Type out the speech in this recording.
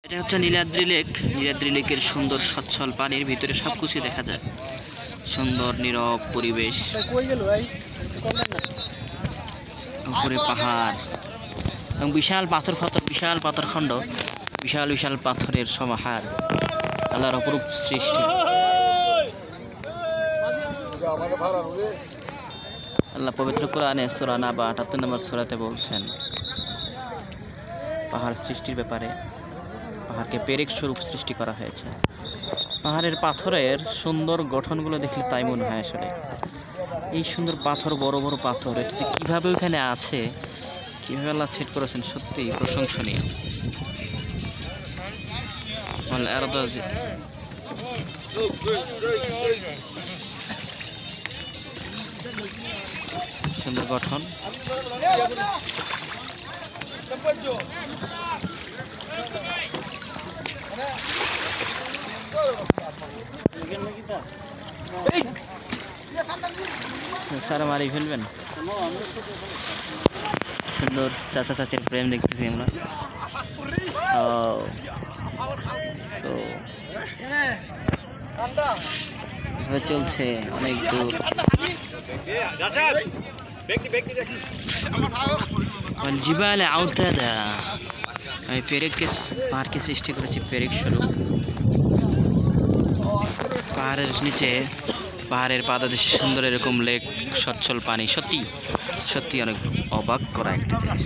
এটা হচ্ছে নীলাদ্রি লেক। নীলাদ্রি লেকের সুন্দর সচ্ছল পানির ভিতরে সবকিছু দেখা যায়। সুন্দর নীরব পরিবেশ, উপরে পাহাড় এবং বিশাল পাথরখণ্ড, বিশাল বিশাল পাথরের সমাহার, আল্লাহর অপরূপ সৃষ্টি। আল্লাহ পবিত্র কোরআনে সূরা নাবা ৭৮ নম্বর সূরাতে বলছেন পাহাড় সৃষ্টির ব্যাপারে। পাহাড়কে পেরেক স্বরূপ সৃষ্টি করা হয়েছে। পাহাড়ের পাথরের সুন্দর গঠনগুলো দেখলে তাই মনে হয় আসলে এই সুন্দর পাথর, বড় বড় পাথর, এটা যে কীভাবে ওইখানে আছে, কীভাবে আল্লাহ সেট করেছেন, সত্যি প্রশংসনীয়। সুন্দর গঠন। স্যার মারি ফেলবেন। সুন্দর চাচা চাচির প্রেম দেখতেছি আমরা। চলছে অনেক দূর। জিবালে আওতাদা, আমি পাহাড়কে সৃষ্টি করেছি পেরেক স্বরূপ। পাহাড়ের নিচে, পাহাড়ের পাদদেশে সুন্দর এরকম লেক, সচ্ছল পানি, সত্যি সত্যি অনেক অবাক করা একটা জিনিস।